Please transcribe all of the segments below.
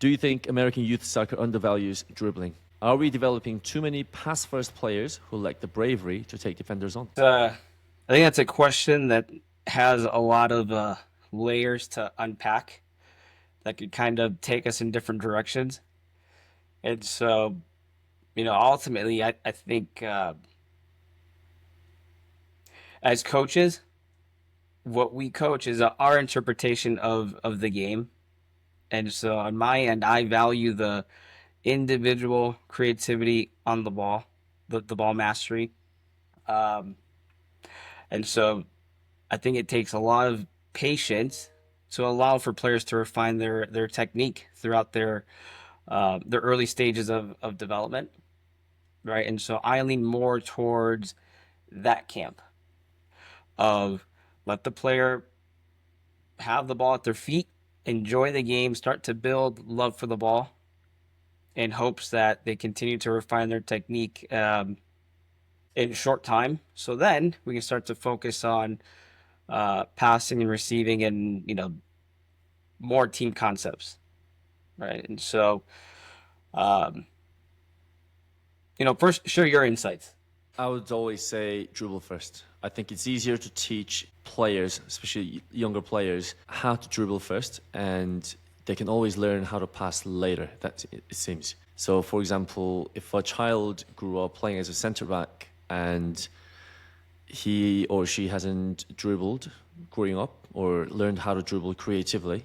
Do you think American youth soccer undervalues dribbling? Are we developing too many pass-first players who lack the bravery to take defenders on? I think that's a question that has a lot of layers to unpack that could kind of take us in different directions. And so, ultimately, I think as coaches, what we coach is our interpretation of the game. And so, on my end, I value the individual creativity on the ball, the ball mastery. Um, and so, I think it takes a lot of patience to allow for players to refine their technique throughout their early stages of development, right? And so I lean more towards that camp of let the player have the ball at their feet, enjoy the game, start to build love for the ball, in hopes that they continue to refine their technique in a short time. So then we can start to focus on passing and receiving and more team concepts, right? And so um, first share your insights. I would always say dribble first. I think it's easier to teach players, especially younger players, how to dribble first, and they can always learn how to pass later, that it seems. So, for example, if a child grew up playing as a centre back and he or she hasn't dribbled growing up or learned how to dribble creatively,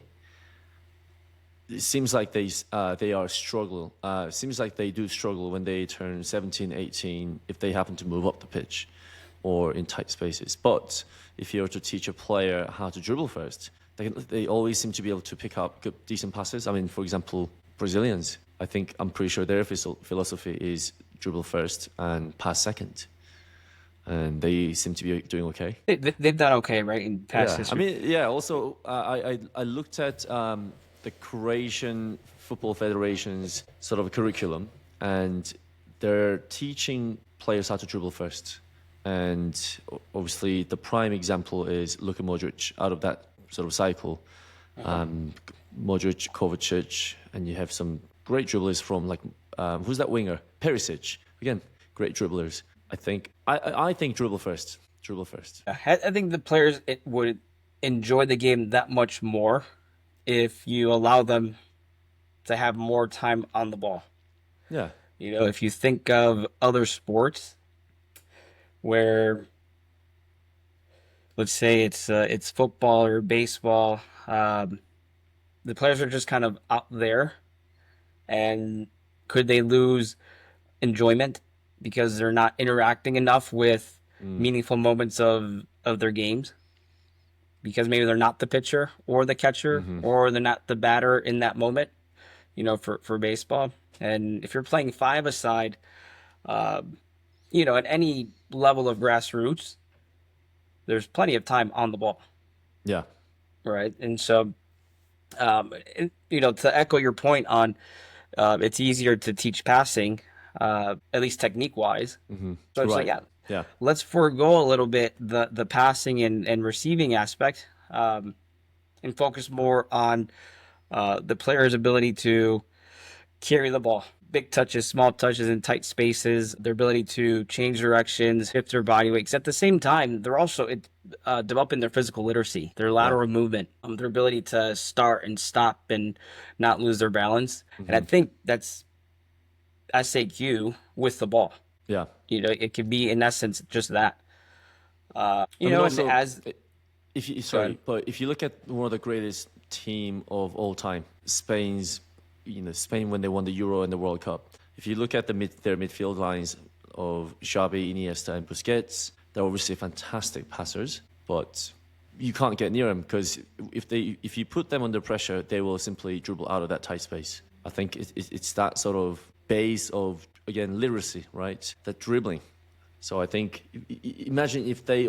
it seems like they are struggle. Seems like they do struggle when they turn 17, 18, if they happen to move up the pitch or in tight spaces. But if you were to teach a player how to dribble first, they always seem to be able to pick up good, decent passes. I mean, for example, Brazilians, I'm pretty sure their philosophy is dribble first and pass second. And they seem to be doing okay. They've done okay, right, in past Yeah, I history. mean, yeah. Also, I looked at the Croatian Football Federation's sort of curriculum, and they're teaching players how to dribble first. And obviously, the prime example is Luka Modric out of that sort of cycle. Modric, Kovacic, and you have some great dribblers from who's that winger? Perisic. Again, great dribblers. I think dribble first. Dribble first. I think the players would enjoy the game that much more if you allow them to have more time on the ball. Yeah. If you think of other sports where, let's say it's football or baseball, the players are just kind of out there, and could they lose enjoyment because they're not interacting enough with meaningful moments of their games? Because maybe they're not the pitcher or the catcher, or they're not the batter in that moment, for baseball. And if you're playing five-a-side, at any level of grassroots, there's plenty of time on the ball, Yeah. right? And so, to echo your point on, it's easier to teach passing, at least technique-wise. So it's like, Right. yeah, Yeah. let's forego a little bit the passing and receiving aspect, and focus more on the player's ability to carry the ball. Big touches, small touches in tight spaces, their ability to change directions, shift their body weight. 'Cause at the same time, they're also developing their physical literacy, their Yeah. lateral movement, their ability to start and stop and not lose their balance. And I think that's SAQ with the ball. Yeah. It could be in essence just that. I mean, And also, as if you go ahead. sorry, but if you look at one of the greatest team of all time, Spain when they won the Euro and the World Cup. If you look at their midfield lines of Xavi, Iniesta, and Busquets, they're obviously fantastic passers, but you can't get near them because if you put them under pressure, they will simply dribble out of that tight space. I think it's that sort of base of, again, literacy, right? That dribbling. So I think imagine if they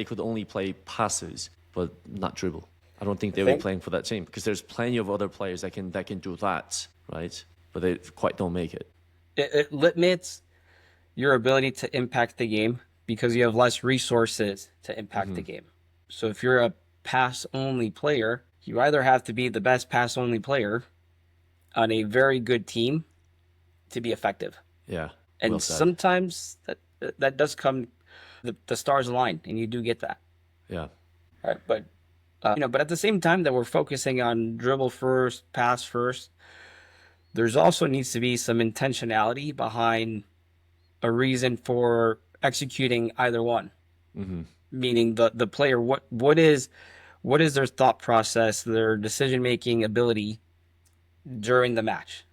could only play passes but not dribble. I don't think I they would be think playing for that team because there's plenty of other players that can do that, right? But they quite don't make it. it limits your ability to impact the game because you have less resources to impact the game. So if you're a pass only player, you either have to be the best pass only player on a very good team to be effective. Yeah. And Well said. sometimes that does come, the stars align, and you do get that. Yeah. Right? But but at the same time that we're focusing on dribble first, pass first, there's also needs to be some intentionality behind a reason for executing either one. Mm-hmm. Meaning the player, what is their thought process, their decision making ability during the match,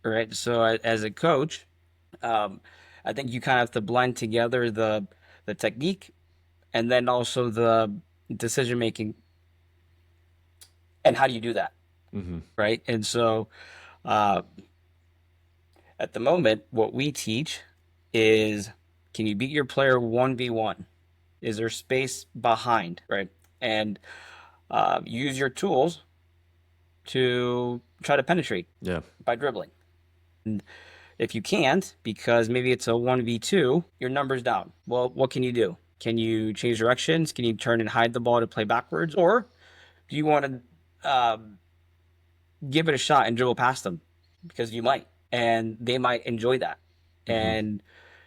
right? So as a coach, um, I think you kind of have to blend together the technique and then also the decision making, and how do you do that, Mm-hmm. right? And so uh, at the moment, what we teach is, can you beat your player 1v1? Is there space behind, right? And use your tools to try to penetrate Yeah. by dribbling. If you can't, because maybe it's a 1v2, your number's down. Well, what can you do? Can you change directions? Can you turn and hide the ball to play backwards? Or do you want to give it a shot and dribble past them? Because you might, and they might enjoy that. Mm-hmm. And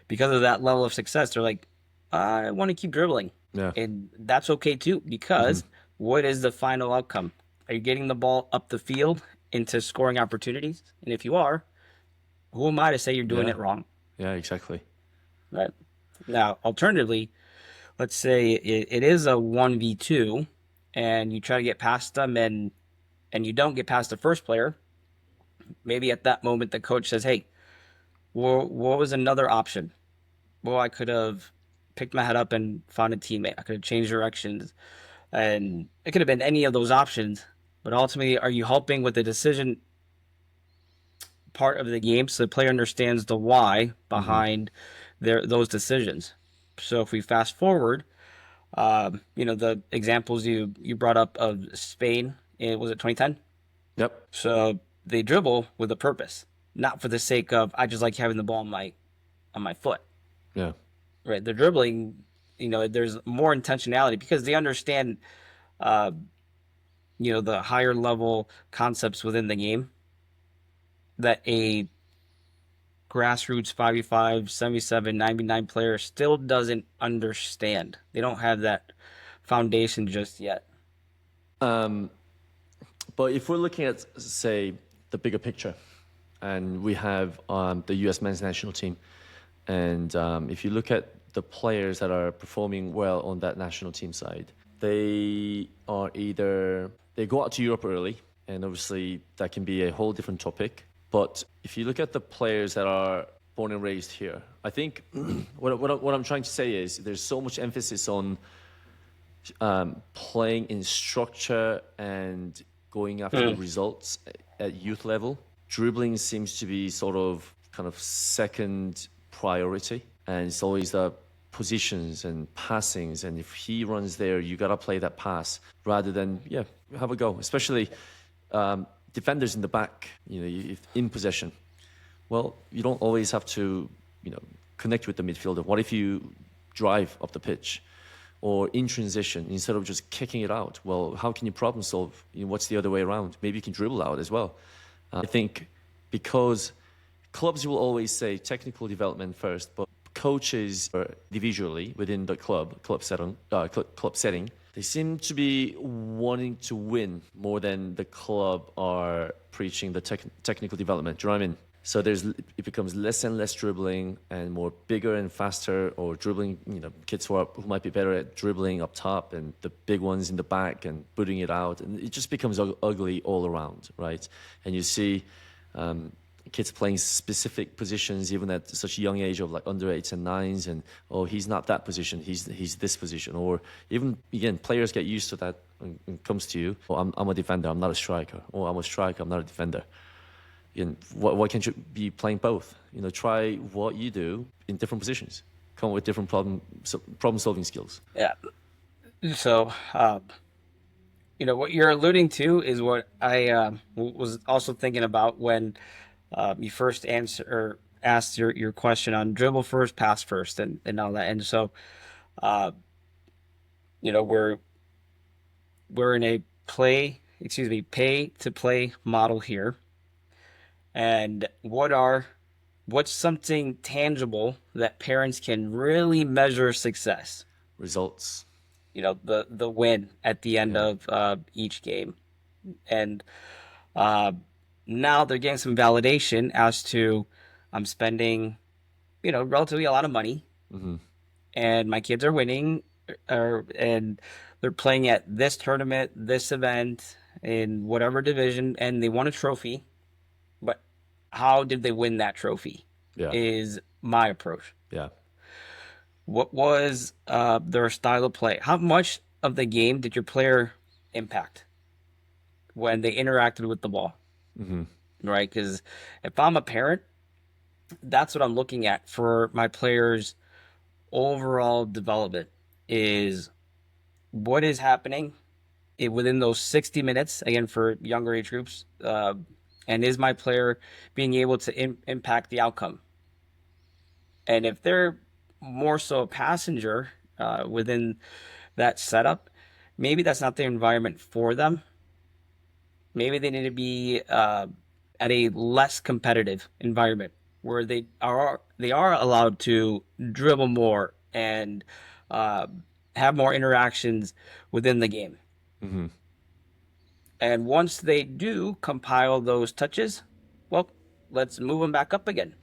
because of that level of success, they're like, I want to keep dribbling. Yeah. And that's okay too, Mm-hmm. because what is the final outcome? Are you getting the ball up the field into scoring opportunities? And if you are, who am I to say you're doing Yeah. it wrong? Yeah. Exactly. Right. Now, alternatively, let's say it is a 1v2 and you try to get past them, and you don't get past the first player. Maybe at that moment the coach says, "Hey, what was another option? Well, I could have picked my head up and found a teammate. I could have changed directions, and it could have been any of those options. But ultimately, are you helping with the decision part of the game so the player understands the why Mm-hmm. behind those decisions?" So if we fast forward, the examples you brought up of Spain, was it 2010? Yep. So they dribble with a purpose, not for the sake of, I just like having the ball on my foot. Yeah. Right? They're dribbling. There's more intentionality because they understand, uh, the higher level concepts within the game that a grassroots 5v5, 77, 99 player still doesn't understand. They don't have that foundation just yet. Um, but if we're looking at, say, the bigger picture, and we have the U.S. men's national team, and if you look at the players that are performing well on that national team side, they are either they go out to Europe early, and obviously that can be a whole different topic. But if you look at the players that are born and raised here, I think what I'm trying to say is there's so much emphasis on playing in structure and going after the results at youth level. Dribbling seems to be sort of kind of second priority, and it's always the positions and passings. And if he runs there, you got to play that pass rather than, yeah, have a go, especially defenders in the back, in possession. Well, you don't always have to, connect with the midfielder. What if you drive up the pitch? Or in transition, instead of just kicking it out, well, how can you problem solve? What's the other way around? Maybe you can dribble out as well. I think because clubs will always say technical development first, but coaches individually within the club setting, they seem to be wanting to win more than the club are preaching the technical development. Do you know what I mean? So it becomes less and less dribbling and more bigger and faster, or dribbling, kids who might be better at dribbling up top and the big ones in the back and booting it out. And it just becomes ugly all around, right? And you see kids playing specific positions even at such a young age of like under 8s and 9s, and he's not that position, he's this position. Or even, again, players get used to that when it comes to you. I'm a defender, I'm not a striker. Or I'm a striker, I'm not a defender. Why can't you be playing both? Try what you do in different positions. Come up with different problem-solving skills. Yeah. So, what you're alluding to is what I was also thinking about when you first asked your question on dribble first, pass first, and all that. And so, uh, we're in a pay to play model here, And what's something tangible that parents can really measure success? Results. The win at the end Yeah. of each game. And uh, now they're getting some validation as to I'm spending, relatively a lot of money, Hmm. and my kids are winning, and they're playing at this tournament, this event, in whatever division, and they won a trophy. But how did they win that trophy? Yeah. Is my approach. Yeah. What was their style of play? How much of the game did your player impact when they interacted with the ball? Hmm. Right? Because if I'm a parent, that's what I'm looking at for my players' overall development is what is happening within those 60 minutes, again, for younger age groups, and is my player being able to impact the outcome? And if they're more so a passenger within that setup, maybe that's not the environment for them. Maybe they need to be at a less competitive environment where they are allowed to dribble more and uh, have more interactions within the game. Hmm. And once they do compile those touches, well, let's move them back up again.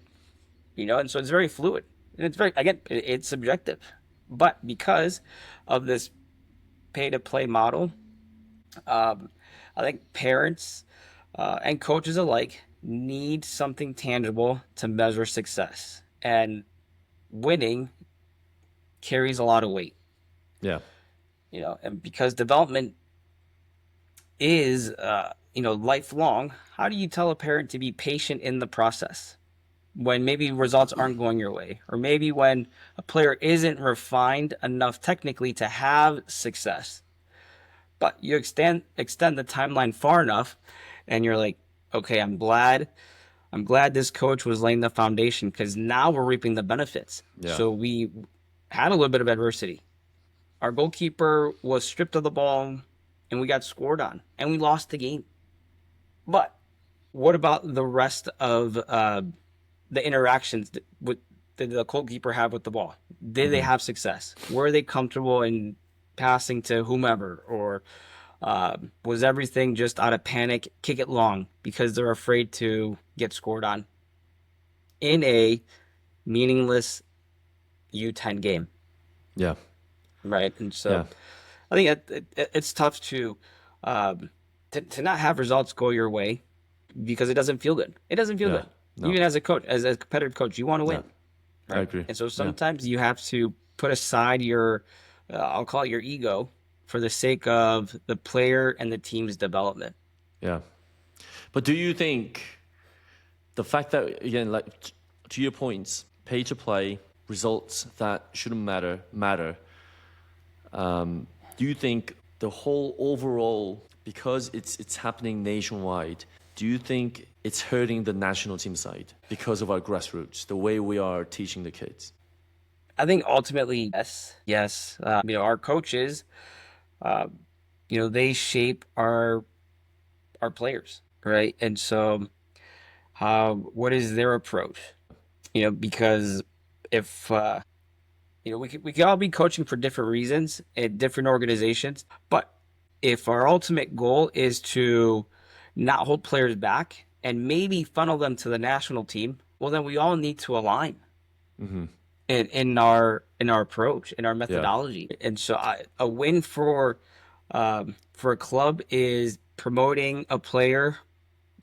And so it's very fluid. And it's very, again, it's subjective. But because of this pay to play model, um, I think parents and coaches alike need something tangible to measure success. And winning carries a lot of weight, Yeah. and because development is, lifelong, how do you tell a parent to be patient in the process when maybe results aren't going your way, or maybe when a player isn't refined enough technically to have success, but you extend the timeline far enough, and you're like, okay, I'm glad this coach was laying the foundation because now we're reaping the benefits. Yeah. So we had a little bit of adversity. Our goalkeeper was stripped of the ball, and we got scored on, and we lost the game. But what about the rest of the interactions did the goalkeeper have with the ball? Did they Hmm. have success? Were they comfortable in passing to whomever, or was everything just out of panic, kick it long because they're afraid to get scored on in a meaningless U10 game, Yeah. right? And Yeah. so I think it's tough um, to not have results go your way because it doesn't feel good. It doesn't feel Yeah. good. No. Even as a coach, as a competitive coach, you want to No. win, I right? agree. And so Yeah. sometimes you have to put aside your, I'll call it your ego, for the sake of the player and the team's development. Yeah. But do you think the fact that, again, like to your points, pay to play, results that shouldn't matter? Do you think the whole overall, because it's happening nationwide, do you think it's hurting the national team side because of our grassroots, the way we are teaching the kids? I think ultimately, yes, yes. Our coaches, uh, they shape our players, right? And so, what is their approach? Because if we could all be coaching for different reasons at different organizations, but if our ultimate goal is to not hold players back and maybe funnel them to the national team, well, then we all need to align Hmm. in our approach, in our Yeah. methodology. And so, a win for a club is promoting a player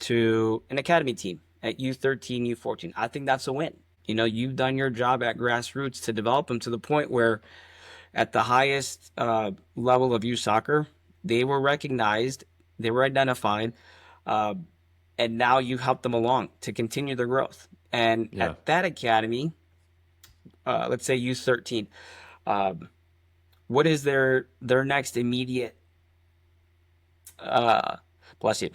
to an academy team at U13, U14. I think that's a win. You've done your job at grassroots to develop them to the point where at the highest level of youth soccer, they were recognized, they were identified, uh, and now you help them along to continue their growth. And Yeah. at that academy, let's say U13, um, what is their next immediate, uh, bless you,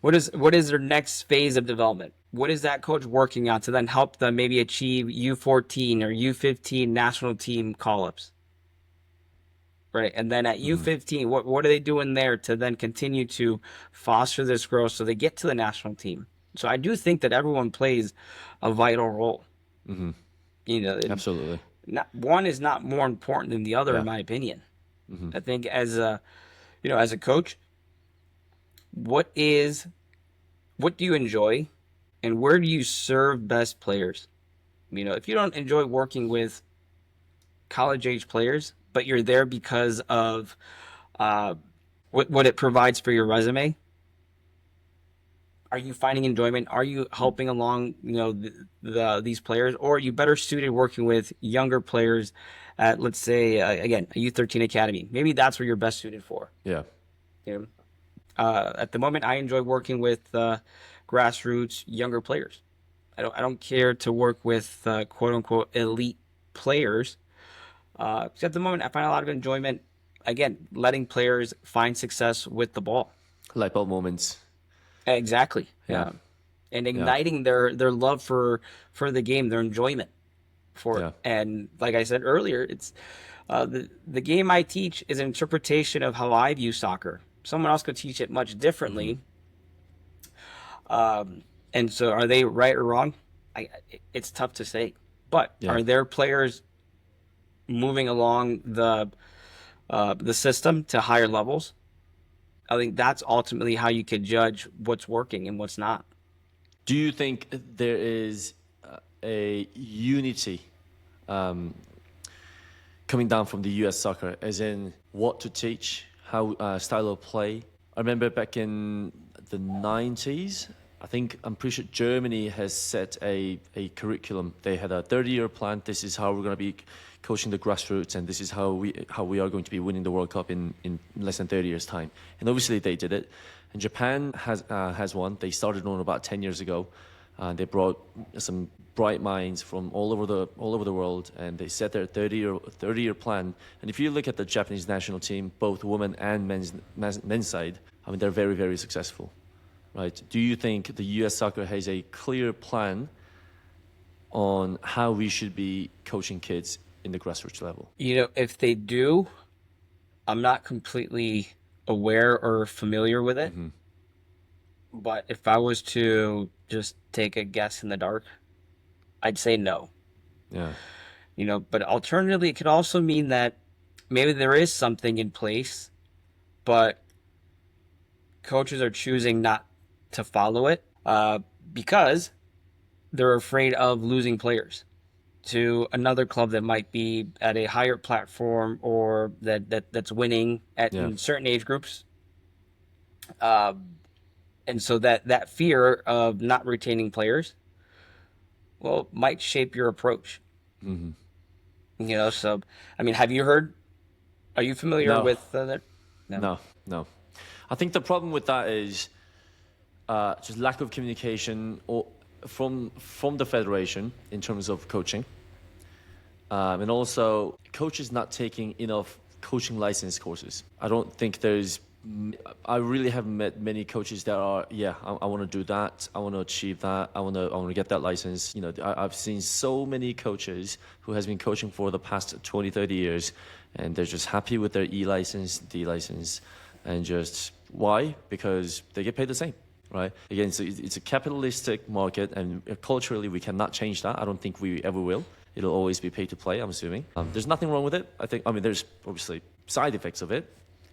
what is their next phase of development? What is that coach working on to then help them maybe achieve U14 or U15 national team call-ups? Right. And then at Hmm. U15, what are they doing there to then continue to foster this growth so they get to the national team? So I do think that everyone plays a vital role. Hmm. You know, and Absolutely. not one is not more important than the other, in Yeah. my opinion. Hmm. I think as a as a coach, what is what do you enjoy, and where do you serve best players? If you don't enjoy working with college age players, but you're there because of uh, what it provides for your resume, are you finding enjoyment? Are you helping along, these players, or are you better suited working with younger players at, let's say, again, a U13 academy? Maybe that's where you're best suited for. Yeah. You know, at the moment, I enjoy working with grassroots younger players. I don't care to work with quote unquote elite players. 'Cause at the moment, I find a lot of enjoyment, again, letting players find success with the ball. Light bulb moments. Exactly. Yeah. And Yeah. igniting their love for the game, their enjoyment for it. Yeah. And like I said earlier, it's the game I teach is an interpretation of how I view soccer. Someone else could teach it much Hmm. differently. And so, are they right or wrong? It's tough to say. But Yeah. are there players moving along the system to higher levels? I think that's ultimately how you could judge what's working and what's not. Do you think there is a unity coming down from the US soccer, as in what to teach, how style of play? I remember back in the 90s, I'm pretty sure Germany has set a curriculum. They had a 30-year plan. This is how we're going to be coaching the grassroots, and this is how we are going to be winning the World Cup in less than 30 years' time. And obviously they did it. And Japan has one. They started on about 10 years ago. They brought some bright minds from all over the world, and they set their 30-year plan. And if you look at the Japanese national team, both women and men's side, I mean, they're very, very successful, right? Do you think the U.S. soccer has a clear plan on how we should be coaching kids in the grassroots level? If they do, I'm not completely aware or familiar with it. Hmm. But if I was to just take a guess in the dark, I'd say no. Yeah. But alternatively, it could also mean that maybe there is something in place, but coaches are choosing not to follow it because they're afraid of losing players to another club that might be at a higher platform, or that's winning Yeah. in certain age groups. Uh, and so that fear of not retaining players, well, might shape your approach. Hmm. So I mean, have you heard? Are you familiar No. with that? No. No. No. I think the problem with that is just lack of communication or from the federation in terms of coaching, and also coaches not taking enough coaching license courses. I don't think I really haven't met many coaches that are, yeah, I want to do that, I want to achieve that, I want to get that license. I've seen so many coaches who has been coaching for the past 20, 30 years, and they're just happy with their E license, D license, and just why? Because they get paid the same. Right. Again, so it's a capitalistic market, and culturally we cannot change that. I don't think we ever will. It'll always be pay to play, I'm assuming. There's nothing wrong with it. I mean, there's obviously side effects of it.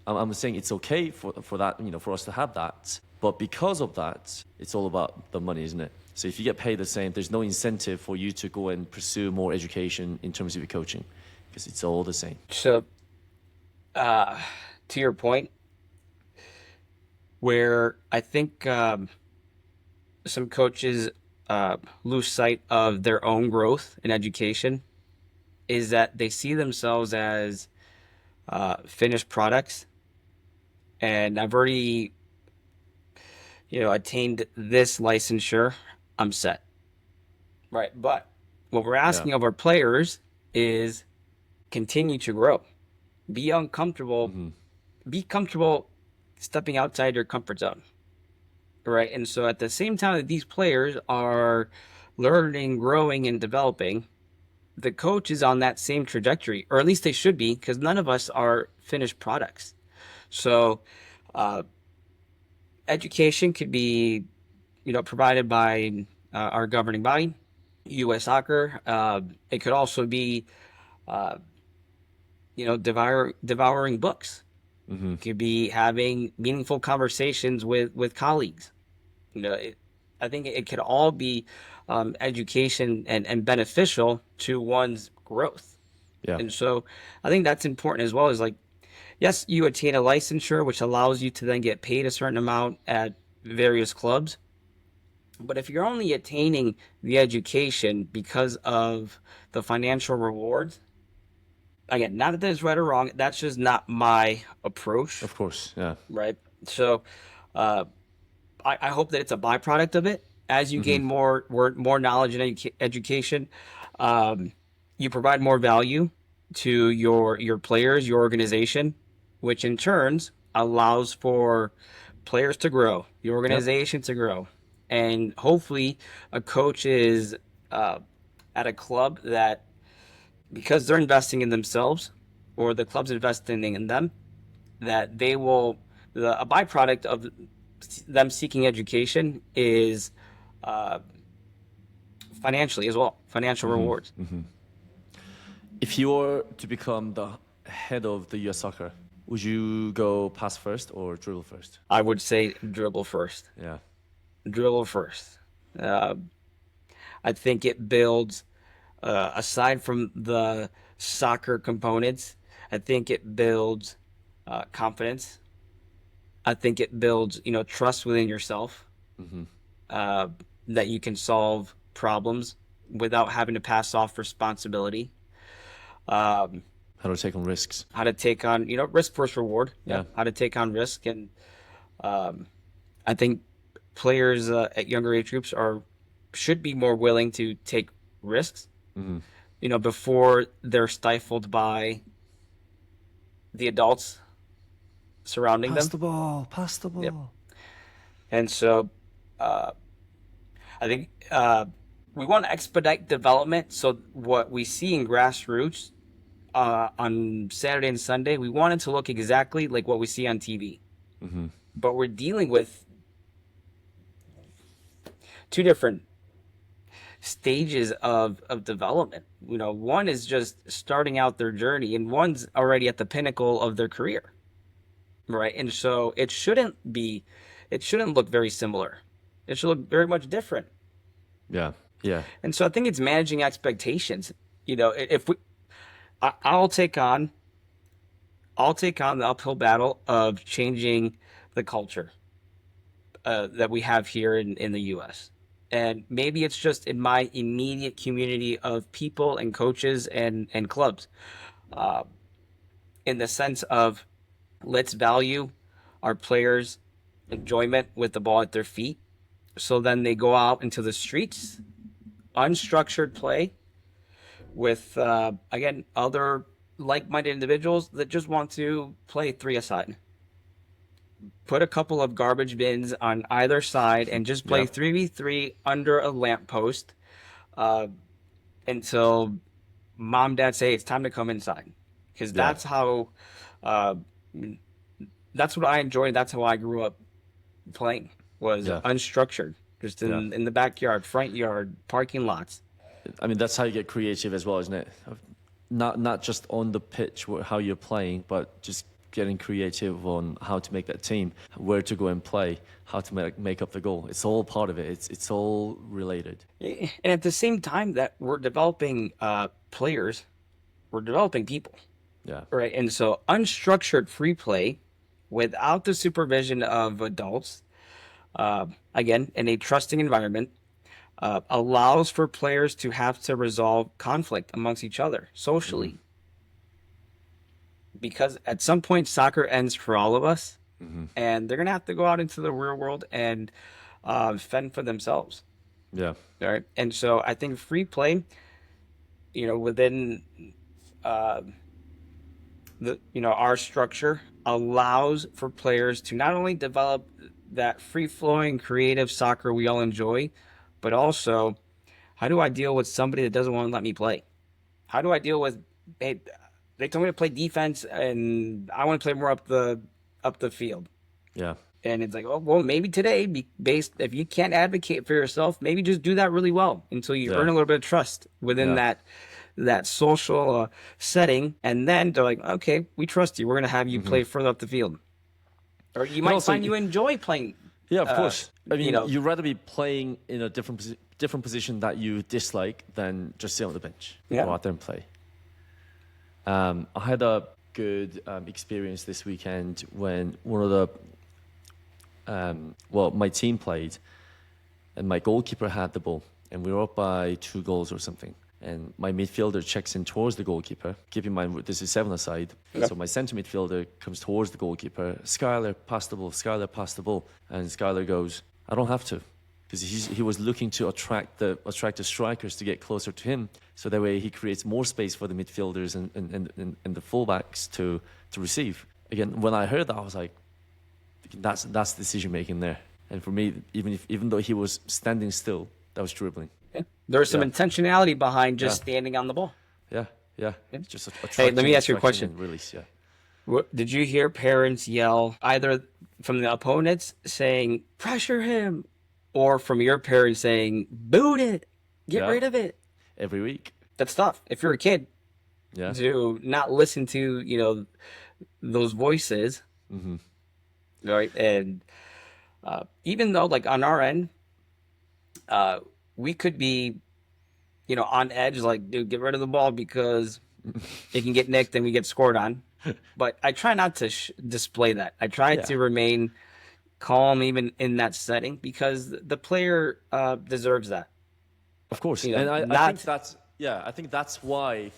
I'm saying it's okay for that, for us to have that. But because of that, it's all about the money, isn't it? So if you get paid the same, there's no incentive for you to go and pursue more education in terms of your coaching, because it's all the same. So, to your point, where I think some coaches lose sight of their own growth in education is that they see themselves as finished products, and I've already attained this licensure, I'm set. Right. But what we're Yeah. asking of our players is continue to grow. Be uncomfortable. Hmm. Be comfortable stepping outside your comfort zone. Right. And so at the same time that these players are learning, growing, and developing, the coach is on that same trajectory, or at least they should be, because none of us are finished products. So education could be provided by our governing body, U.S. Soccer. It could also be, uh, devouring books. Hmm. It could be having meaningful conversations with colleagues. I think it could all be education and beneficial to one's growth. Yeah. And so I think that's important as well. Is like, yes, you attain a licensure, which allows you to then get paid a certain amount at various clubs. But if you're only attaining the education because of the financial rewards, again, not that that's right or wrong, that's just not my approach, Of course. Yeah. right? So uh, I hope that it's a byproduct of it. As you Hmm. gain more knowledge and education, um, you provide more value to your players, your organization, which in turns allows for players to grow, your Yep. organization to grow, and hopefully a coach is uh, at a club that, because they're investing in themselves or the club's investing in them, that they will, a byproduct of them seeking education is uh, financially as well, financial Hmm. rewards. Hmm. If you were to become the head of the US soccer, would you go pass first or dribble first? I would say dribble first. Yeah. Dribble first. Uh, I think it builds, aside from the soccer components, I think it builds confidence. I think it builds, trust within yourself, Hmm. uh, that you can solve problems without having to pass off responsibility. Um, How to take on risks. how to take on, risk versus reward. Yeah, Yeah. how to take on risk, and um, I think players at younger age groups are should be more willing to take risks. Hmm. Before they're stifled by the adults surrounding Pass them. the ball. Pass the Yep. ball. And so uh, I think we want to expedite development. So what we see in grassroots on Saturday and Sunday, we want it to look exactly like what we see on TV. Hmm. But we're dealing with two different stages of development. One is just starting out their journey, and one's already at the pinnacle of their career, right? And so it shouldn't look very similar. It should look very much different. Yeah. Yeah. And so I think it's managing expectations. If we, I, I'll take on the uphill battle of changing the culture that we have here in the U.S. And maybe it's just in my immediate community of people and coaches and clubs, uh, in the sense of, let's value our players' enjoyment with the ball at their feet. So then they go out into the streets, unstructured play with, again, other like minded individuals that just want to play three aside. Put a couple of garbage bins on either side and just play Yep. 3v3 under a lamppost uh, until mom, dad say it's time to come inside. Because Yeah. uh, that's what I enjoyed. That's how I grew up playing, was Yeah. unstructured, just Yeah. in the backyard, front yard, parking lots. I mean, that's how you get creative as well, isn't it? Not just on the pitch how you're playing, but just getting creative on how to make that team, where to go and play, how to make up the goal. It's all part of it. It's all related. And at the same time that we're developing players, we're developing people, Yeah. right? And so unstructured free play without the supervision of adults, again, in a trusting environment, allows for players to have to resolve conflict amongst each other socially. Because at some point, soccer ends for all of us, Hmm. and they're going to have to go out into the real world and fend for themselves. Yeah. All right. And so I think free play, within uh, our structure allows for players to not only develop that free flowing creative soccer we all enjoy, but also, how do I deal with somebody that doesn't want to let me play? How do I deal with, hey, they told me to play defense and I want to play more up the field. Yeah. And it's like, oh, well, maybe today, based if you can't advocate for yourself, maybe just do that really well until you earn Yeah. a little bit of trust within Yeah. that social setting, and then they're like, okay, we trust you. We're gonna have you play further up the field, or you And might also, find you enjoy playing. yeah, of Uh, course. I you mean, know, you'd rather be playing in a different position that you dislike than just sit on the bench. Yeah. Go out there and play. I had a good experience this weekend when one of the my team played, and my goalkeeper had the ball, and we were up by 2 goals or something. And my midfielder checks in towards the goalkeeper. Keep in mind, this is 7-a-side. Yeah. So my centre midfielder comes towards the goalkeeper. Skylar, pass the ball. Skylar, pass the ball. And Skylar goes, I don't have to. Because he was looking to attract the strikers to get closer to him. So that way he creates more space for the midfielders and the fullbacks to receive. Again, when I heard that, I was like, that's decision making there. And for me, even though he was standing still, that was dribbling. yeah. There's some Yeah. intentionality behind just Yeah. standing on the ball. Yeah, yeah. It's just Hey, let me ask you a attraction question. and release, yeah. Did you hear parents yell either from the opponents saying pressure him, or from your parents saying boot it, get Yeah. rid of it? Every week. That's tough. If you're a kid, Yeah. to not listen to those voices, right? And even though, like, on our end, we could be on edge, like, dude, get rid of the ball because it can get nicked and we get scored on. But I try not to display that. I try Yeah. to remain calm even in that setting, because the player deserves that. Of course. You know, And I not- think I think that's why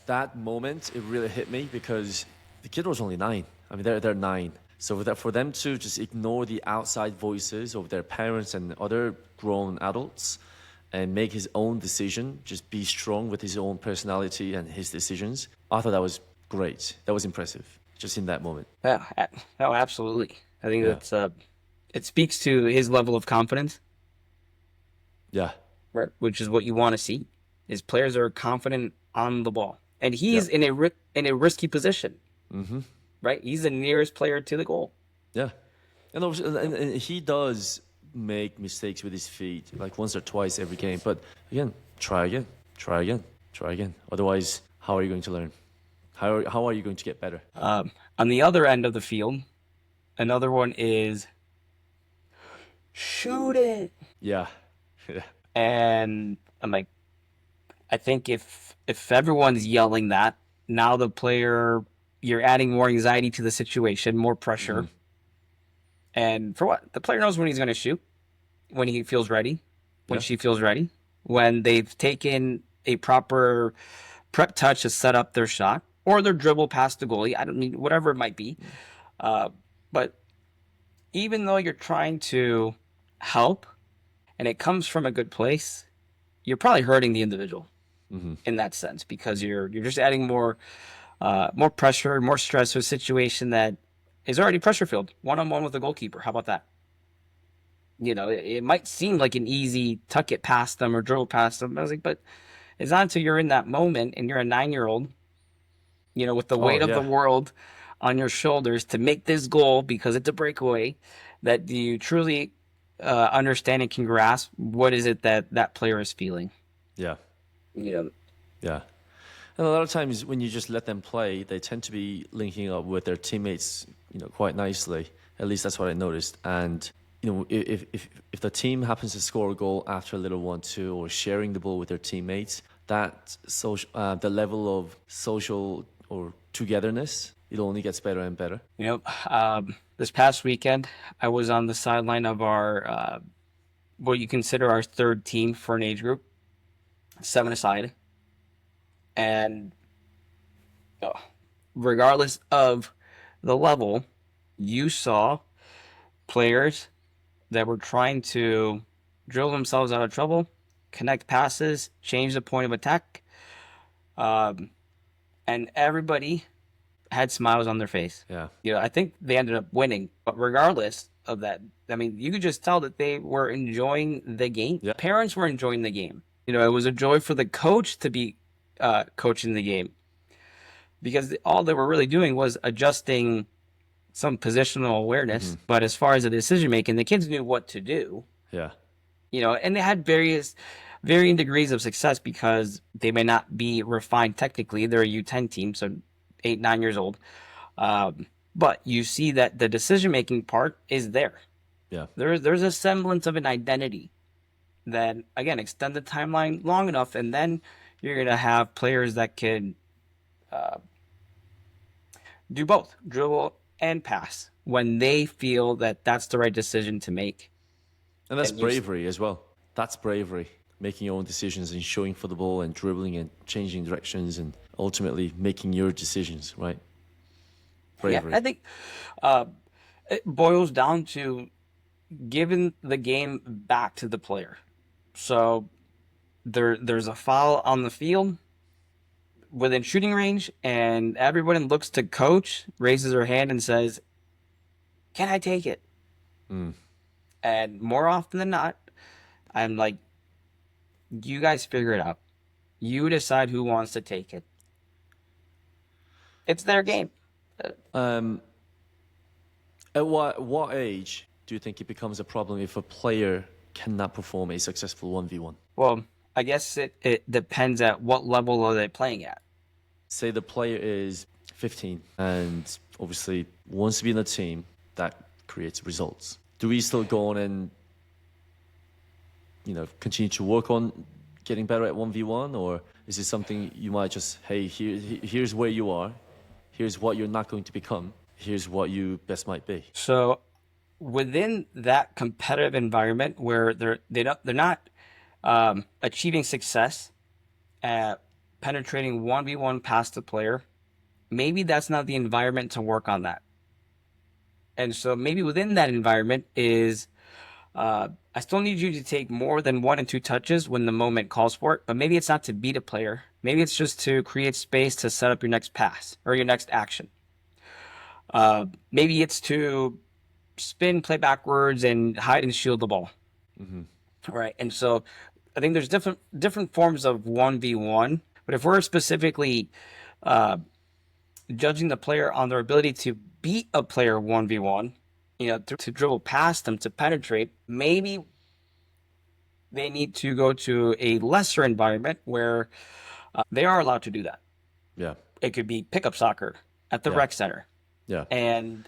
that moment it really hit me, because the kid was only 9. I mean, they're 9. So for them to just ignore the outside voices of their parents and other grown adults and make his own decision, just be strong with his own personality and his decisions, I thought that was great. That was impressive, just in that moment. Yeah, no, absolutely. I think Yeah. that's it speaks to his level of confidence, Yeah. right? Which is what you want to see. Is players are confident on the ball, and he's Yeah. in a risky position. Right? He's the nearest player to the goal. Yeah. And, and he does make mistakes with his feet, like once or twice every game. But again, try again, try again, try again. Otherwise, how are you going to learn? How are you going to get better? On the other end of the field, another one is shoot it. Yeah. Yeah. And I'm like, I think if everyone's yelling that, now the player, you're adding more anxiety to the situation, more pressure. And for what? The player knows when he's going to shoot, when he feels ready, when Yeah. she feels ready, when they've taken a proper prep touch to set up their shot or their dribble past the goalie. I don't mean whatever it might be. But even though you're trying to help and it comes from a good place, you're probably hurting the individual in that sense, because you're just adding more pressure, more stress to a situation that is already pressure filled. 1-on-1 with the goalkeeper. How about that? It might seem like an easy tuck it past them or dribble past them. I was like, but it's not until you're in that moment and you're a 9-year-old, with the weight of the yeah. world on your shoulders to make this goal because it's a breakaway, that you truly understand and can grasp what is it that player is feeling. Yeah. Yeah. Yeah. And a lot of times when you just let them play, they tend to be linking up with their teammates, quite nicely. At least that's what I noticed. And, if the team happens to score a goal after a little 1-2 or sharing the ball with their teammates, that the level of social or togetherness, it only gets better and better. This past weekend, I was on the sideline of our, what you consider our third team for an age group, 7-a-side. And regardless of the level, you saw players that were trying to drill themselves out of trouble, connect passes, change the point of attack, and everybody had smiles on their face. Yeah. I think they ended up winning, but regardless of that, I mean, you could just tell that they were enjoying the game. Yeah. Parents were enjoying the game. It was a joy for the coach to be coaching the game, because all they were really doing was adjusting some positional awareness, but as far as the decision making, the kids knew what to do, Yeah. and they had varying degrees of success because they may not be refined technically. They're a U10 team, so 8, 9 years old. But you see that the decision making part is there. Yeah. There's a semblance of an identity that, again, extend the timeline long enough, and then you're gonna have players that can do both, dribble and pass, when they feel that that's the right decision to make. And that's And you, bravery as well. That's bravery. Making your own decisions and showing for the ball and dribbling and changing directions and ultimately making your decisions, right? yeah, Bravery. I think it boils down to giving the game back to the player. So there's a foul on the field within shooting range, and everyone looks to coach, raises her hand, and says, "Can I take it?" And more often than not, I'm like, "You guys figure it out. You decide who wants to take it. It's their game." At what age do you think it becomes a problem if a player cannot perform a successful 1v1? Well, I guess it depends at what level are they playing at. Say the player is 15 and obviously wants to be in a team that creates results. Do we still go on and continue to work on getting better at 1v1, or is it something you might just, hey, here's where you are, here's what you're not going to become, here's what you best might be? So within that competitive environment where they're not achieving success at penetrating 1v1 past the player, maybe that's not the environment to work on that. And so maybe within that environment is I still need you to take more than 1 and 2 touches when the moment calls for it, but maybe it's not to beat a player. Maybe it's just to create space to set up your next pass or your next action. Maybe it's to spin, play backwards, and hide and shield the ball. Right. And so I think there's different forms of 1v1, but if we're specifically judging the player on their ability to beat a player 1v1, to dribble past them, to penetrate, maybe they need to go to a lesser environment where they are allowed to do that. Yeah. It could be pickup soccer at the rec center. Yeah. And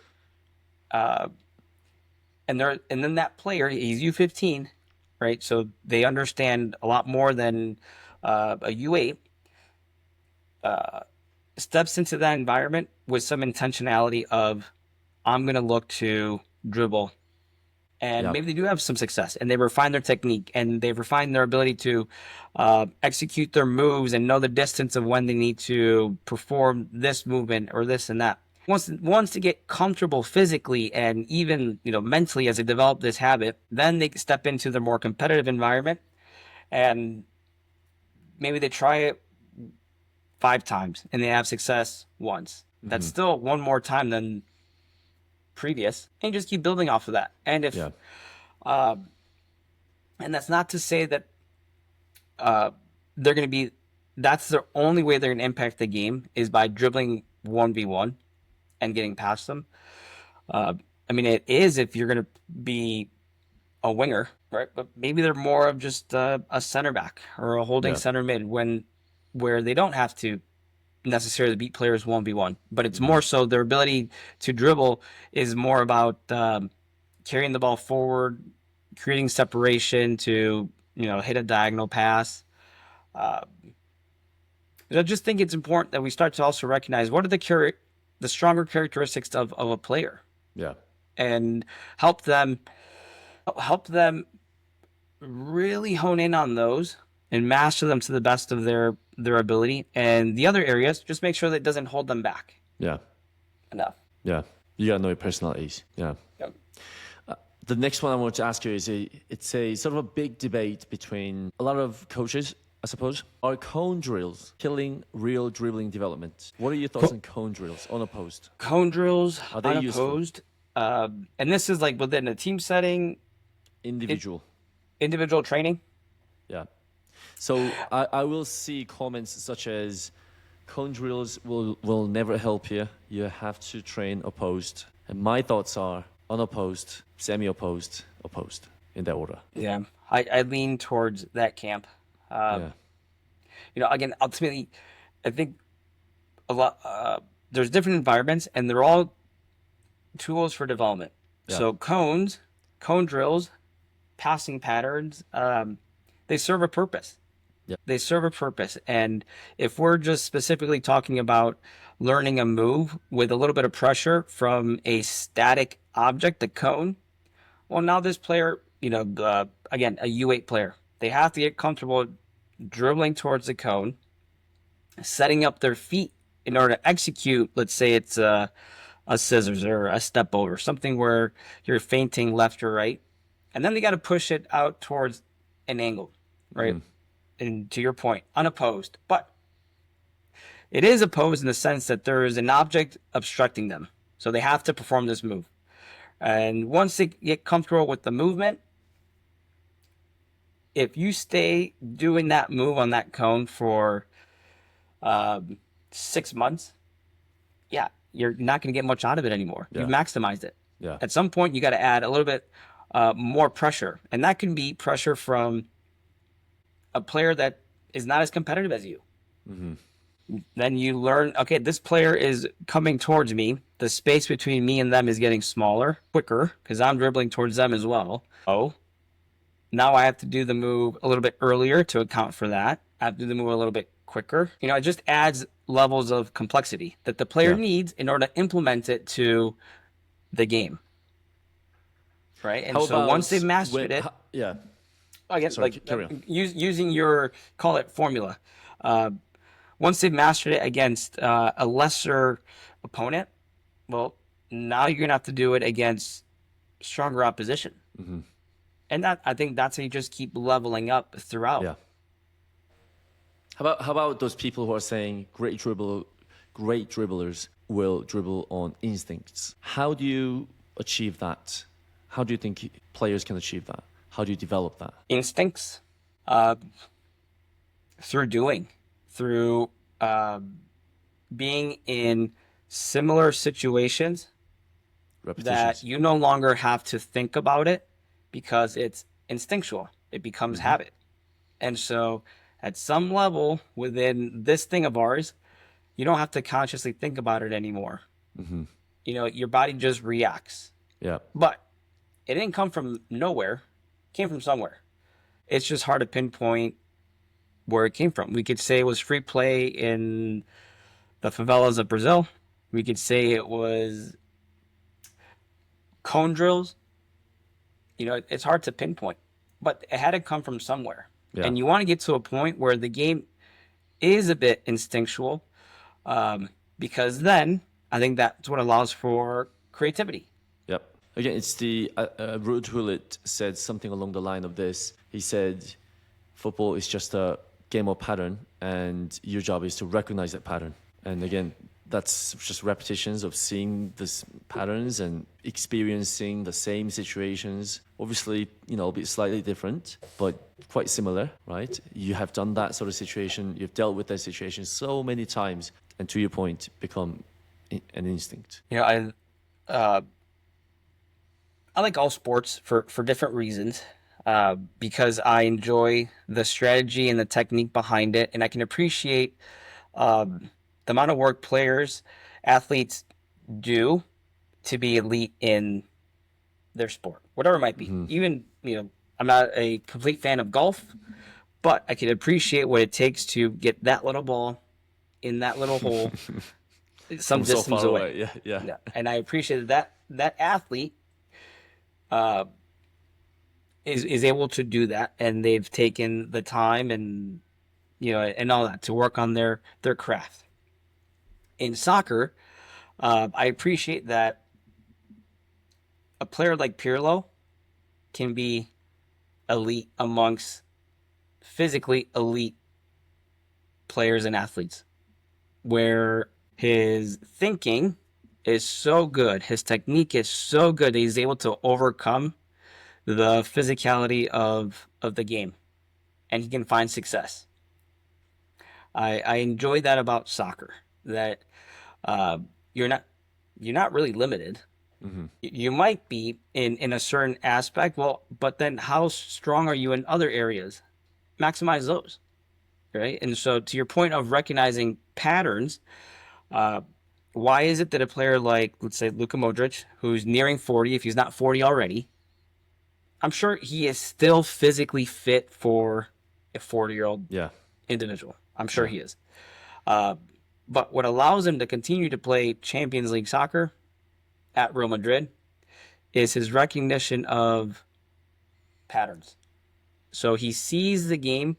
then that player, he's U15, right? So they understand a lot more than a U8. Steps into that environment with some intentionality of, I'm going to look to dribble. And Yeah. maybe they do have some success, and they refine their technique, and they refine their ability to execute their moves and know the distance of when they need to perform this movement or this and that. Once they get comfortable physically and even mentally as they develop this habit, then they step into the more competitive environment, and maybe they try it 5 times and they have success once. That's still one more time than previous, and just keep building off of that. And if and that's not to say that they're going to be, that's the only way they're going to impact the game is by dribbling 1v1 and getting past them. I mean, it is if you're going to be a winger, right? But maybe they're more of just a center back or a holding center mid where they don't have to necessarily beat players 1v1, but it's more so their ability to dribble is more about carrying the ball forward, creating separation to hit a diagonal pass. I just think it's important that we start to also recognize what are the stronger characteristics of a player. Yeah. And help them really hone in on those and master them to the best of their ability. And the other areas, just make sure that it doesn't hold them back Yeah. enough. Yeah. You gotta know your personalities. Yeah. Yep. The next one I want to ask you is it's a sort of a big debate between a lot of coaches, I suppose. Are cone drills killing real dribbling development? What are your thoughts on cone drills unopposed? Cone drills, Are they useful? unopposed. And this is like within a team setting, Individual. individual training. Yeah. So I will see comments such as cone drills will never help you. You have to train opposed. And my thoughts are unopposed, semi-opposed, opposed in that order. Yeah, I lean towards that camp. Yeah. Again, ultimately, I think a lot. There's different environments, and they're all tools for development. Yeah. So cones, cone drills, passing patterns, they serve a purpose. Yeah. They serve a purpose. And if we're just specifically talking about learning a move with a little bit of pressure from a static object, the cone, well, now this player, again, a U8 player, they have to get comfortable dribbling towards the cone, setting up their feet in order to execute, let's say it's a scissors or a step over, something where you're feinting left or right. And then they got to push it out towards an angle, right? And to your point, unopposed. But it is opposed in the sense that there is an object obstructing them. So they have to perform this move. And once they get comfortable with the movement, if you stay doing that move on that cone for 6 months, yeah, you're not going to get much out of it anymore. Yeah. You've maximized it. Yeah. At some point, you got to add a little bit more pressure. And that can be pressure from a player that is not as competitive as you. Then you learn, okay, this player is coming towards me. The space between me and them is getting smaller, quicker, because I'm dribbling towards them as well. Oh, now I have to do the move a little bit earlier to account for that. I have to do the move a little bit quicker. It just adds levels of complexity that the player needs in order to implement it to the game. Right? And How so about once they've mastered when- it, ho- yeah. again, Sorry, like carry on. using your, call it formula. Once they've mastered it against a lesser opponent, well, now you're gonna have to do it against stronger opposition. And I think that's how you just keep leveling up throughout. Yeah. How about those people who are saying great dribblers will dribble on instincts? How do you achieve that? How do you think players can achieve that? How do you develop that? Instincts, through doing, through being in similar situations Repetitions. that you no longer have to think about it because it's instinctual. It becomes habit. And so at some level within this thing of ours, you don't have to consciously think about it anymore. Your body just reacts. Yeah. But it didn't come from nowhere. It came from somewhere. It's just hard to pinpoint where it came from. We could say it was free play in the favelas of Brazil. We could say it was cone drills. It's hard to pinpoint, but it had to come from somewhere. Yeah. And you want to get to a point where the game is a bit instinctual, because then I think that's what allows for creativity. Yep. Again, it's the Ruud Gullit said something along the line of this. He said, "Football is just a game of pattern, and your job is to recognize that pattern." And again, that's just repetitions of seeing these patterns and experiencing the same situations. Obviously, a bit slightly different, but quite similar, right? You have done that sort of situation. You've dealt with that situation so many times, and to your point, become an instinct. I like all sports for different reasons, because I enjoy the strategy and the technique behind it, and I can appreciate the amount of work athletes do to be elite in their sport, whatever it might be. Even, I'm not a complete fan of golf, but I can appreciate what it takes to get that little ball in that little hole some So distance far away. Yeah. And I appreciate that athlete is able to do that, and they've taken the time and and all that to work on their craft. In soccer, I appreciate that a player like Pirlo can be elite amongst physically elite players and athletes, where his thinking is so good, his technique is so good that he's able to overcome the physicality of the game, and he can find success. I enjoy that about soccer, that you're not really limited. You might be in a certain aspect, well, but then how strong are you in other areas? Maximize those, right? And so to your point of recognizing patterns, why is it that a player like, let's say, Luka Modric, who's nearing 40, if he's not 40 already, I'm sure he is still physically fit for a 40-year-old Yeah. individual. I'm sure he is. But what allows him to continue to play Champions League soccer at Real Madrid is his recognition of patterns. So he sees the game,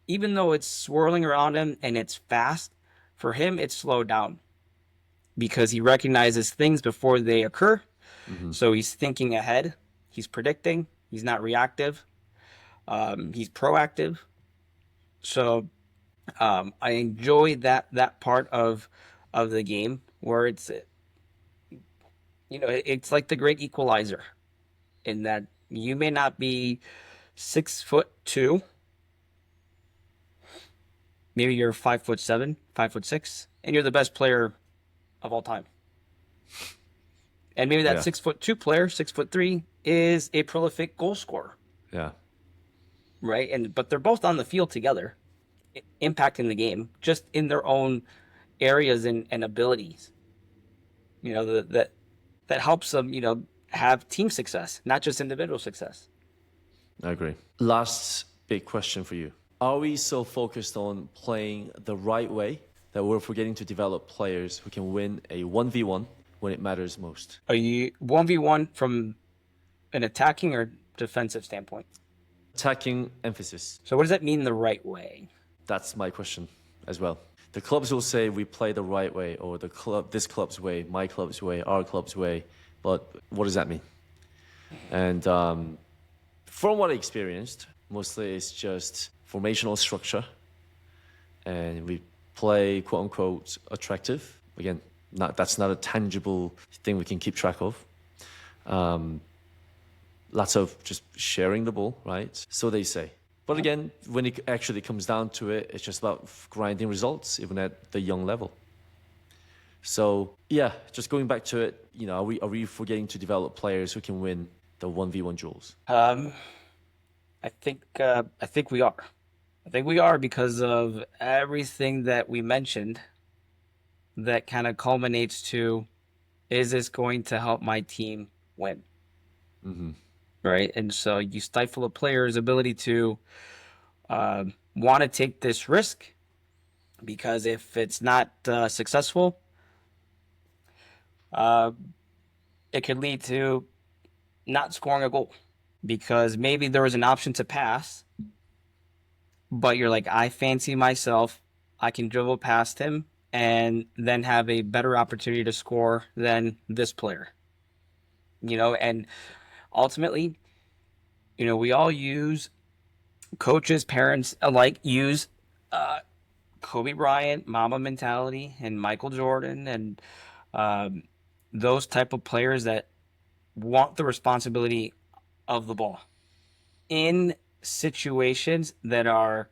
even though it's swirling around him and it's fast, for him it's slowed down because he recognizes things before they occur. So he's thinking ahead, he's predicting, he's not reactive, he's proactive. So I enjoy that part of the game where it's it's like the great equalizer in that you may not be 6'2", maybe you're 5'7", 5'6", and you're the best player of all time. And maybe that 6'2" player, 6'3", is a prolific goal scorer. Yeah. Right? But they're both on the field together, impacting the game, just in their own areas and abilities. That helps them, have team success, not just individual success. I agree. Last big question for you. Are we so focused on playing the right way that we're forgetting to develop players who can win a 1v1 when it matters most? Are you 1v1 from an attacking or defensive standpoint? Attacking emphasis. So what does that mean the right way? That's my question as well. The clubs will say we play the right way, or this club's way, my club's way, our club's way. But what does that mean? And from what I experienced, mostly it's just formational structure. And we play, quote unquote, attractive. Again, that's not a tangible thing we can keep track of. Lots of just sharing the ball, right? So they say. But again, when it actually comes down to it, it's just about grinding results, even at the young level. So yeah, just going back to it, are we forgetting to develop players who can win the 1v1 duels? I think we are. I think we are because of everything that we mentioned that kind of culminates to, is this going to help my team win? Right? And so you stifle a player's ability to want to take this risk, because if it's not successful, it could lead to not scoring a goal, because maybe there was an option to pass, but you're like, I fancy myself, I can dribble past him and then have a better opportunity to score than this player. And ultimately, we all use, coaches, parents alike use Kobe Bryant, Mamba mentality, and Michael Jordan, and those type of players that want the responsibility of the ball in situations that are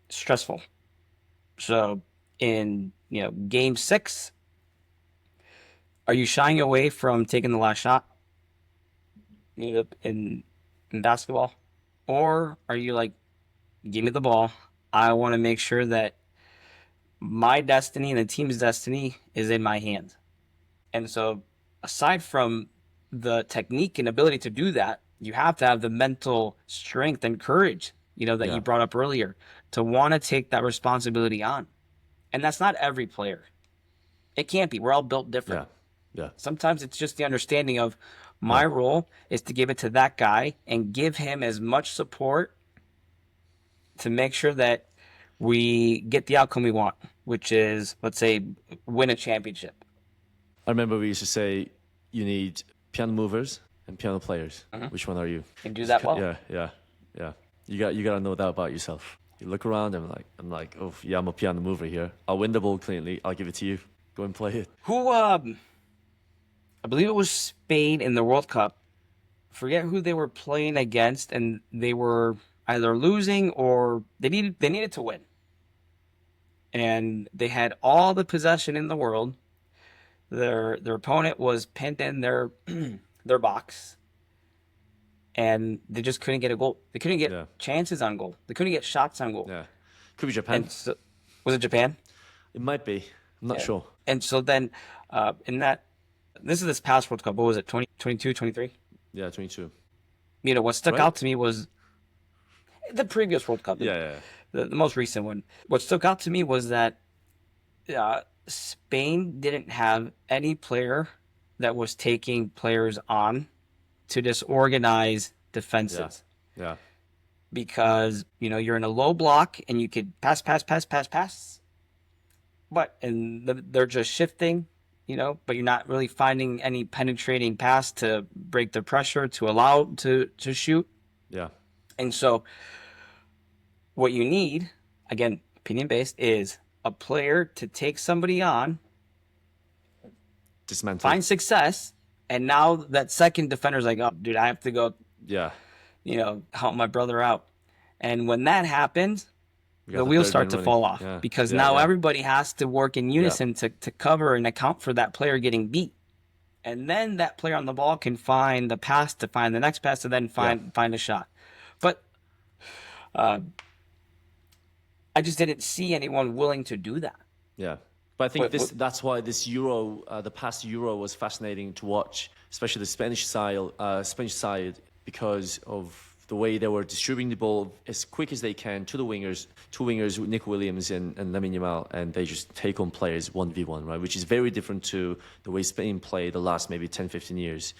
stressful. So in game 6, are you shying away from taking the last shot in basketball, or are you like, give me the ball, I want to make sure that my destiny and the team's destiny is in my hands? And so aside from the technique and ability to do that, you have to have the mental strength and courage, that you brought up earlier, to want to take that responsibility on. And that's not every player. It can't be. We're all built different. Yeah. Sometimes it's just the understanding of my role is to give it to that guy and give him as much support to make sure that we get the outcome we want, which is, let's say, win a championship. I remember we used to say you need piano movers and piano players. Which one are you? And do that well. Yeah. You got to know that about yourself. You look around and I'm like, oh yeah, I'm a piano mover here. I'll win the ball cleanly. I'll give it to you. Go and play it. Who I believe it was Spain in the World Cup. Forget who they were playing against, and they were either losing or they needed to win. And they had all the possession in the world. their opponent was pinned in their their box, and they just couldn't get a goal. They couldn't get Yeah. chances on goal. They couldn't get shots on goal. Yeah. Could be Japan. And so, was it Japan? It might be. I'm not sure. And so then, in that, this is this past World Cup. What was it? 2022, 23? Yeah, 22. You know, what stuck Right? out to me was the previous World Cup, Yeah. the most recent one. What stuck out to me was that Spain didn't have any player that was taking players on to disorganize defenses. Yeah. Because, you know, you're in a low block and you could pass. But, and they're just shifting, you know, but you're not really finding any penetrating pass to break the pressure, to allow to shoot. Yeah. And so what you need, again, opinion based, is a player to take somebody on, Dismantle. find success, and now that second defender's like, oh, dude, I have to go, Yeah. you know, help my brother out. And when that happens, We got the the wheels third start man to running. fall off Yeah. because Yeah, now yeah. everybody has to work in unison to cover and account for that player getting beat. And then that player on the ball can find the pass to find the next pass to then find a shot. But I just didn't see anyone willing to do that. Yeah. But I think What- that's why this Euro, the past Euro, was fascinating to watch, especially the Spanish side, because of the way they were distributing the ball as quick as they can to the wingers, Nick Williams and Lamine Yamal, and they just take on players 1v1, right? Which is very different to the way Spain played the last maybe 10, 15 years.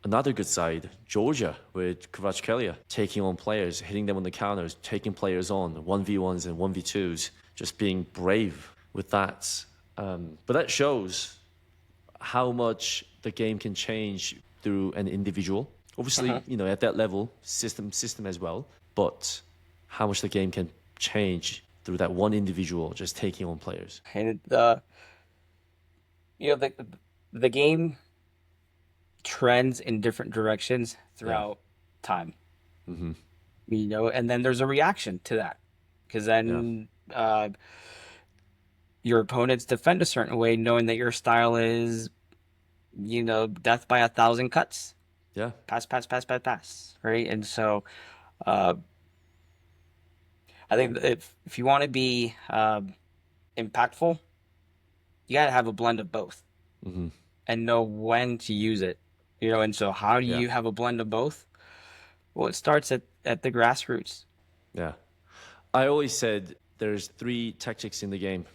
Another good side, Georgia, with Kvaratskhelia, taking on players, hitting them on the counters, taking players on, 1v1s and 1v2s, just being brave with that. But that shows how much the game can change through an individual. Obviously, you know, at that level, system as well, but how much the game can change through that one individual just taking on players. And you know, the game trends in different directions throughout time. Mm-hmm. You know, and then there's a reaction to that, because then your opponents defend a certain way, knowing that your style is, you know, death by 1,000 cuts. Yeah. Pass, right? And so, I think if you want to be impactful, you gotta have a blend of both, and know when to use it. You know, and so how do you have a blend of both? Well, it starts at the grassroots. Yeah. I always said there's 3 tactics in the game,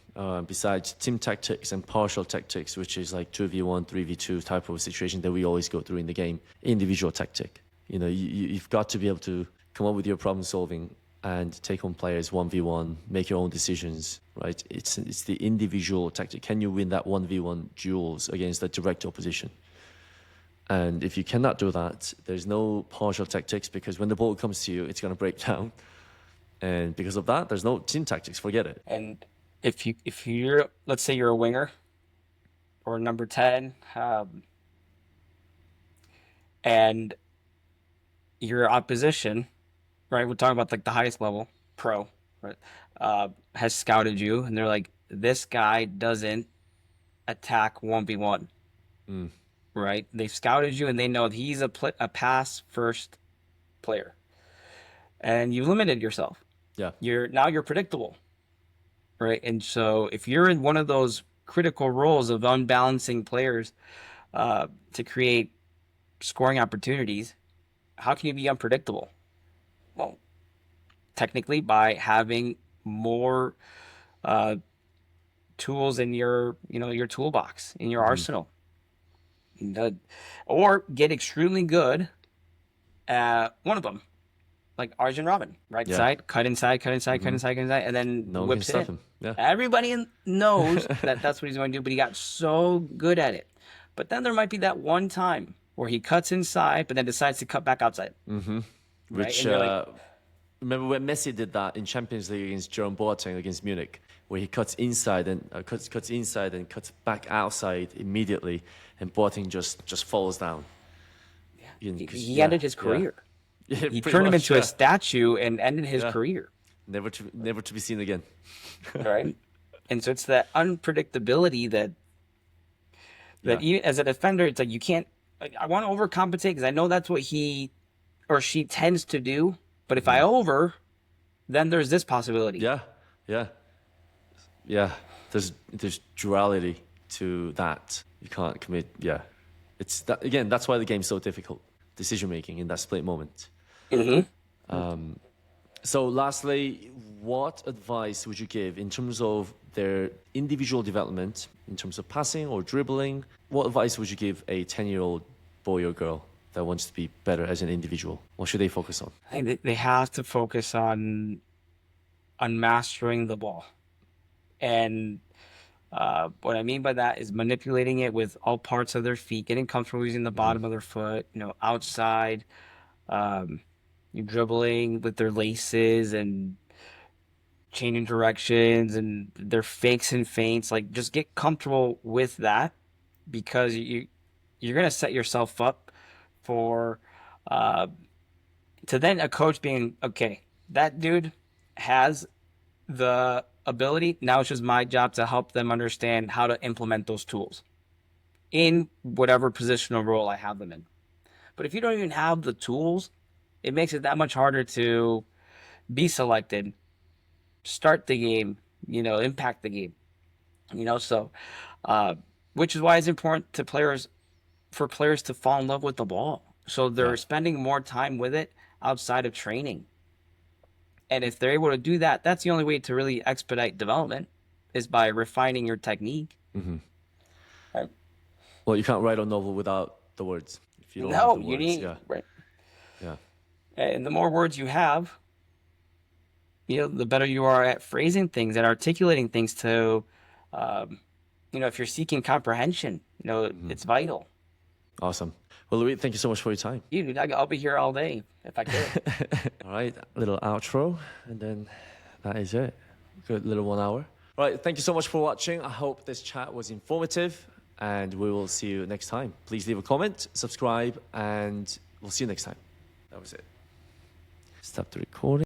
besides team tactics and partial tactics, which is like 2v1, 3v2 type of situation that we always go through in the game. Individual tactic. You know, you've got to be able to come up with your problem solving and take on players 1v1, make your own decisions, right? It's the individual tactic. Can you win that 1v1 duels against the direct opposition? And if you cannot do that, there's no partial tactics, because when the ball comes to you, it's going to break down. And because of that, there's no team tactics. Forget it. And if you're, let's say you're a winger or number 10, and your opposition, right? We're talking about like the highest level, pro, right? Has scouted you, and they're like, this guy doesn't attack 1v1. Right? They've scouted you and they know he's a pass first player. And you've limited yourself. Yeah. You're predictable. Right? And so if you're in one of those critical roles of unbalancing players to create scoring opportunities, how can you be unpredictable? Well, technically by having more tools in your toolbox, in your arsenal. Or get extremely good at one of them, like Arjen Robben, right side, cut inside, and then No one can whips it stop in. him. Yeah. Everybody knows that that's what he's going to do, but he got so good at it. But then there might be that one time where he cuts inside, but then decides to cut back outside. Which, Right? remember when Messi did that in Champions League against Jerome Boateng against Munich, where he cuts inside and cuts back outside immediately, and Boateng just falls down. He ended his career. Yeah, He pretty turned him much, into a statue and ended his Yeah. career. never to be seen again. Right? And so it's that unpredictability that That Yeah. as a defender, it's like you can't. I want to overcompensate because I know that's what he or she tends to do. But if I over, then there's this possibility. Yeah, yeah, yeah. There's duality to that. You can't commit. Yeah, it's that again. That's why the game's so difficult. Decision making in that split moment. So, lastly, what advice would you give in terms of their individual development, in terms of passing or dribbling? What advice would you give a 10-year-old boy or girl that wants to be better as an individual? What should they focus on? I think they have to focus on mastering the ball, and what I mean by that is manipulating it with all parts of their feet, getting comfortable using the bottom of their foot, outside, um, you dribbling with their laces and changing directions and their fakes and feints. Like just get comfortable with that because you're gonna set yourself up for uh, to then a coach being okay. That dude has the ability. Now it's just my job to help them understand how to implement those tools in whatever positional role I have them in. But if you don't even have the tools, it makes it that much harder to be selected, start the game, impact the game, so uh, which is why it's important to players for players to fall in love with the ball. So Yeah. they're spending more time with it outside of training. And if they're able to do that, that's the only way to really expedite development is by refining your technique. Right? Well, you can't write a novel without the words. If you don't have No, the you words, need yeah, right. yeah, And the more words you have, the better you are at phrasing things, at articulating things to, um, if you're seeking comprehension, it's vital. awesome. Well, Louis, thank you so much for your time. Dude, I'll be here all day if I could. All right, a little outro, and then that is it. Good little 1 hour. All right, thank you so much for watching. I hope this chat was informative, and we will see you next time. Please leave a comment, subscribe, and we'll see you next time. That was it. Stop the recording.